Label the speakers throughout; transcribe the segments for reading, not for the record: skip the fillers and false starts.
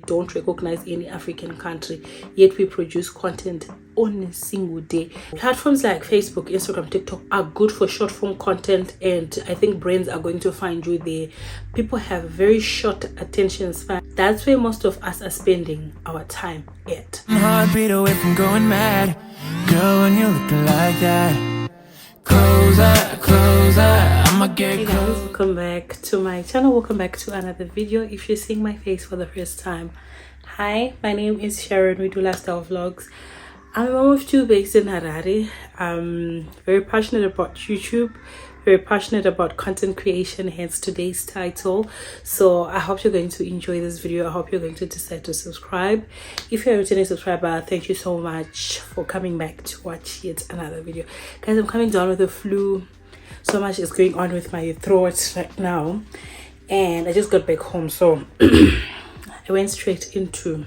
Speaker 1: don't recognize any African country, yet we produce content on a single day. Platforms like Facebook, Instagram, TikTok are good for short form content, and I think brands are going to find you there. People have very short attention span. That's where most of us are spending our time at.
Speaker 2: Heartbeat away from going mad. Girl, when you're looking like that, closer, closer, I'ma get
Speaker 1: Hey guys, welcome back to my channel. Welcome back to another video. If you're seeing my face for the first time, hi, my name is Sharron. We do lifestyle vlogs. I'm a mom of two based in Harare. I'm very passionate about YouTube, very passionate about content creation, hence today's title. So I hope you're going to enjoy this video. I hope you're going to decide to subscribe. If you're a returning subscriber, thank you so much for coming back to watch yet another video. Guys, I'm coming down with the flu. So much is going on with my throat right now, and I just got back home, so I went straight into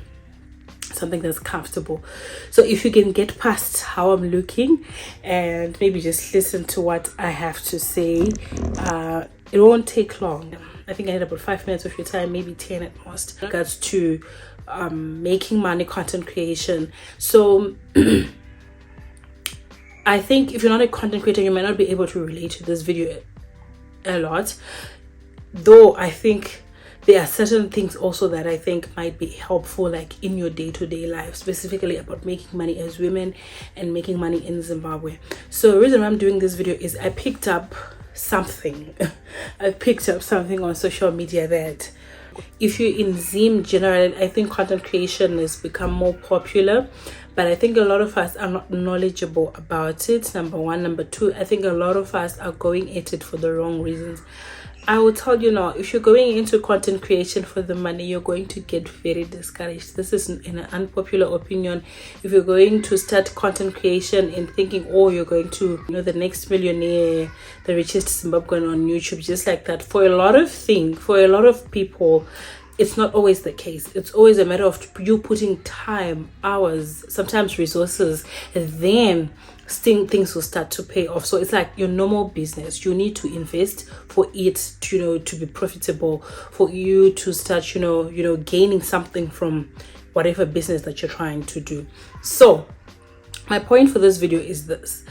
Speaker 1: something that's comfortable. So if you can get past how I'm looking and maybe just listen to what I have to say, it won't take long. I think I had about 5 minutes of your time, maybe 10 at most. In regards to making money, content creation. So I think if you're not a content creator, you might not be able to relate to this video a lot, though I think there are certain things also that I think might be helpful, like in your day-to-day life, specifically about making money as women and making money in Zimbabwe. So the reason why I'm doing this video is I picked up something on social media that if you're in Zim generally, I think content creation has become more popular, but I think a lot of us are not knowledgeable about it, number one. Number two, I think a lot of us are going at it for the wrong reasons. I will tell you now, if you're going into content creation for the money, you're going to get very discouraged. This is an unpopular opinion. If you're going to start content creation and thinking, oh, you're going to, the next millionaire, the richest Zimbabwean on YouTube, just like that, for a lot of people, it's not always the case. It's always a matter of you putting time, hours, sometimes resources, and then things will start to pay off. So it's like your normal business. You need to invest for it to, to be profitable, for you to start, gaining something from whatever business that you're trying to do. So my point for this video is this: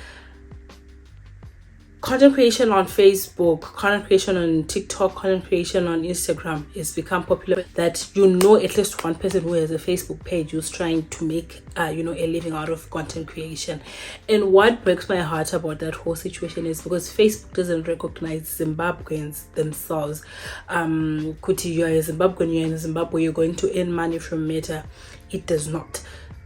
Speaker 1: content creation on Facebook, content creation on TikTok, content creation on Instagram has become popular, that at least one person who has a Facebook page who's trying to make a living out of content creation. And what breaks my heart about that whole situation is because Facebook doesn't recognize Zimbabweans themselves. Kuti, you're a Zimbabwean, you're in Zimbabwe, you're going to earn money from Meta. It does not.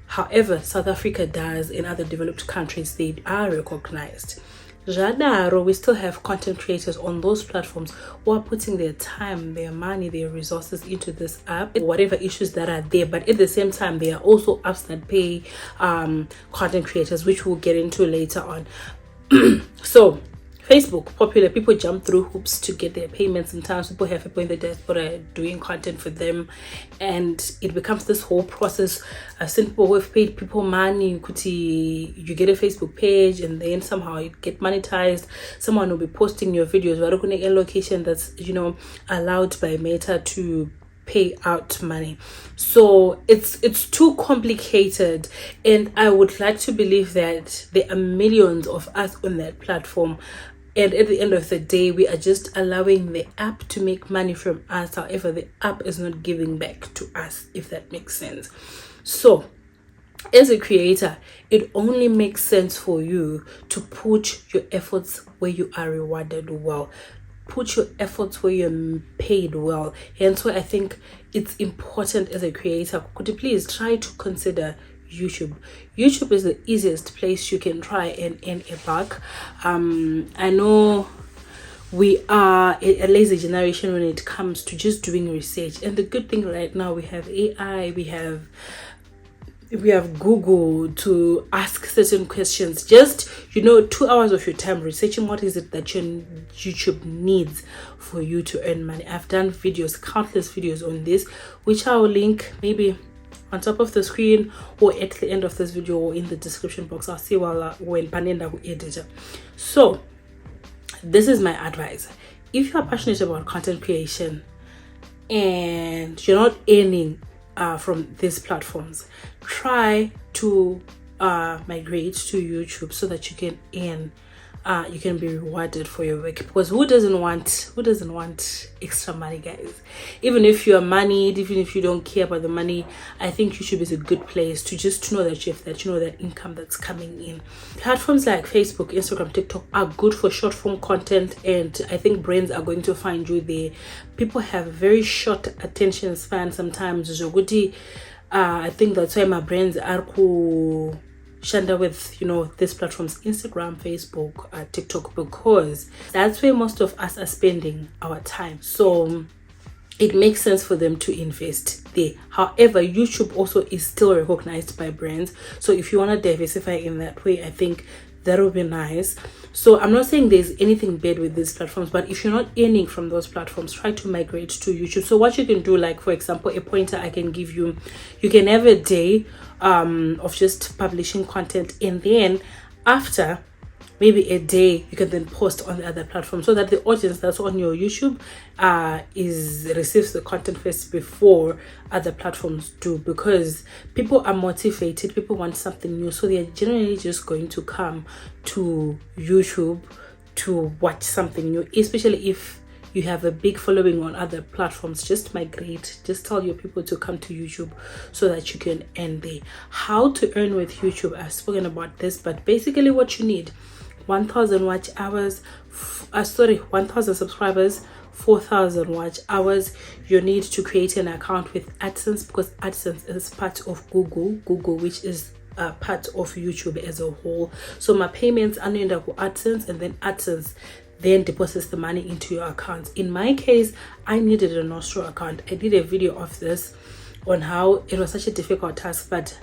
Speaker 1: However, South Africa does. In other developed countries, they are recognized. We still have content creators on those platforms who are putting their time, their money, their resources into this app, whatever issues that are there. But at the same time, there are also apps that pay content creators, which we'll get into later on. So Facebook, popular, people jump through hoops to get their payments. Sometimes people have people in the diaspora doing content for them, and it becomes this whole process. I've seen people who have paid people money. You get a Facebook page and then somehow you get monetized. Someone will be posting your videos, a location that's allowed by Meta to pay out money. So it's too complicated, and I would like to believe that there are millions of us on that platform, and at the end of the day we are just allowing the app to make money from us. However, the app is not giving back to us, if that makes sense. So as a creator, it only makes sense for you to put your efforts where you are rewarded well. Put your efforts where you're paid well. And so I think it's important as a creator, could you please try to consider YouTube. YouTube is the easiest place you can try and earn a buck. I know we are a lazy generation when it comes to just doing research, and the good thing right now, we have AI, we have Google to ask certain questions. Just 2 hours of your time researching what is it that your YouTube needs for you to earn money. I've done countless videos on this, which I will link maybe on top of the screen or at the end of this video or in the description box. I'll see when Panenda will edit it. So this is my advice: if you are passionate about content creation and you're not earning from these platforms, try to migrate to YouTube so that you can earn, you can be rewarded for your work, because who doesn't want extra money, guys? Even if you are moneyed, even if you don't care about the money, I think YouTube is a good place to just know that you have that income that's coming in. Platforms like Facebook, Instagram, TikTok are good for short form content, and I think brands are going to find you there. People have very short attention span sometimes. I think that's why my brands are cool shanda with these platforms, Instagram, Facebook, TikTok, because that's where most of us are spending our time. So it makes sense for them to invest there. However, YouTube also is still recognized by brands, so if you want to diversify in that way, I think that would be nice. So I'm not saying there's anything bad with these platforms, but if you're not earning from those platforms, try to migrate to YouTube. So what you can do, like for example, a pointer I can give you, you can have a day of just publishing content, and then after maybe a day you can then post on the other platform, so that the audience that's on your YouTube receives the content first before other platforms do, because people are motivated, people want something new, so they're generally just going to come to YouTube to watch something new, especially if you have a big following on other platforms. Just migrate, just tell your people to come to YouTube so that you can earn there. How to earn with YouTube, I've spoken about this, but basically what you need: 1,000 watch hours, 1,000 subscribers, 4,000 watch hours. You need to create an account with AdSense, because AdSense is part of Google, which is part of YouTube as a whole. So my payments are under AdSense, and then AdSense then deposits the money into your account. In my case, I needed a Nostro account. I did a video of this on how it was such a difficult task, but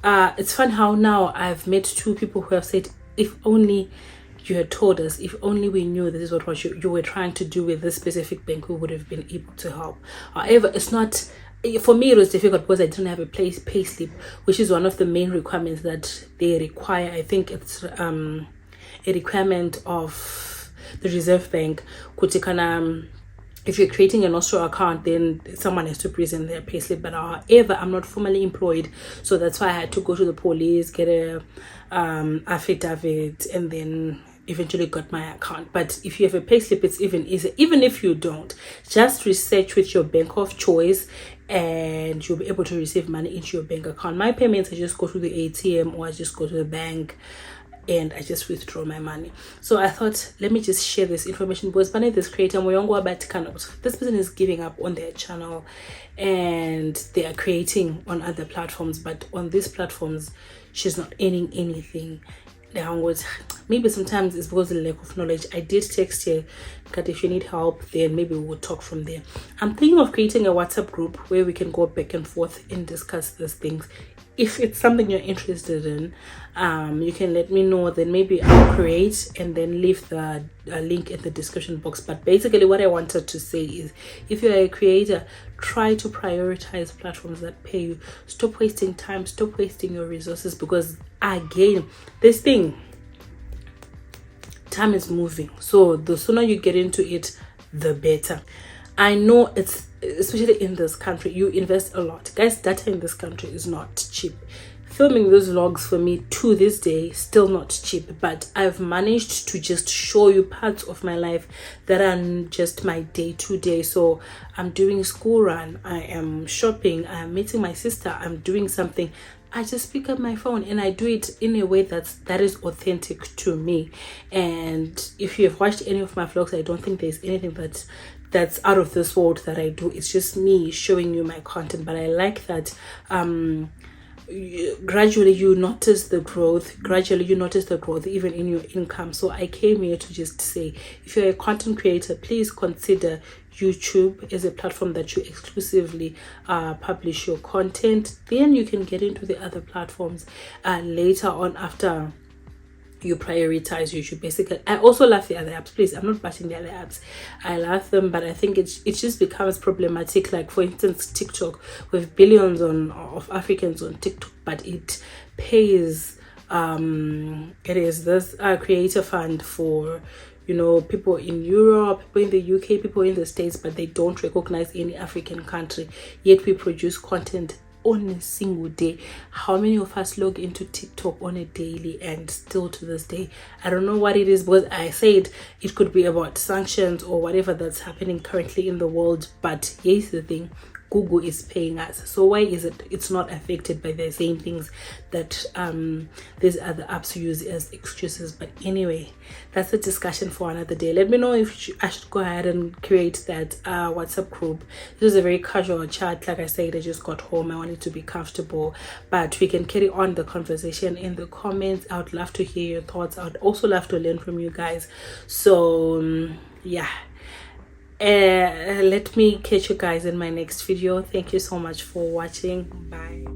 Speaker 1: it's fun how now I've met 2 people who have said, if only you had told us, if only we knew this is what you were trying to do with this specific bank, we would have been able to help. However, it's not, for me it was difficult because I didn't have a pay slip, which is one of the main requirements that they require. I think it's a requirement of the Reserve Bank. If you're creating a Nostro account, then someone has to present their payslip. But however, I'm not formally employed, so that's why I had to go to the police, get a affidavit, and then eventually got my account. But if you have a payslip, it's even easier. Even if you don't, just research with your bank of choice, and you'll be able to receive money into your bank account. My payments, I just go to the ATM, or I just go to the bank and I just withdraw my money. So I thought, let me just share this information, because this creator, this person is giving up on their channel and they are creating on other platforms, but on these platforms she's not earning anything. Maybe sometimes it's because of the lack of knowledge. I did text her that if you need help, then maybe we'll talk from there. I'm thinking of creating a WhatsApp group where we can go back and forth and discuss these things. If it's something you're interested in, you can let me know, then maybe I'll create and then leave the link in the description box. But basically what I wanted to say is, if you're a creator, try to prioritize platforms that pay you. Stop wasting time, stop wasting your resources, because again, this thing, time is moving, so the sooner you get into it, the better. I know it's, especially in this country, you invest a lot, guys. Data in this country is not cheap. Filming those vlogs for me to this day, still not cheap, but I've managed to just show you parts of my life that are just my day-to-day. So I'm doing school run, I am shopping, I'm meeting my sister, I'm doing something, I just pick up my phone and I do it in a way that is authentic to me. And if you have watched any of my vlogs, I don't think there's anything that's out of this world that I do. It's just me showing you my content. But I like that gradually you notice the growth, even in your income. So I came here to just say, if you're a content creator, please consider YouTube as a platform that you exclusively publish your content. Then you can get into the other platforms later on, after you prioritize YouTube. Basically, I also love the other apps. Please, I'm not bashing the other apps, I love them, but I think it just becomes problematic. Like for instance, TikTok, with billions of Africans on TikTok, but it pays it is this creator fund for you know, people in Europe, people in the UK, people in the States, but they don't recognize any African country, yet we produce content on a single day. How many of us log into TikTok on a daily, and still to this day I don't know what it is, because I said it could be about sanctions or whatever that's happening currently in the world, but here's the thing, Google is paying us. So why is it's not affected by the same things that these other apps use as excuses? But anyway, that's a discussion for another day. Let me know if I should go ahead and create that WhatsApp group. This is a very casual chat. Like I said, I just got home, I wanted to be comfortable, but we can carry on the conversation in the comments. I would love to hear your thoughts. I would also love to learn from you guys. So yeah, let me catch you guys in my next video. Thank you so much for watching. Bye.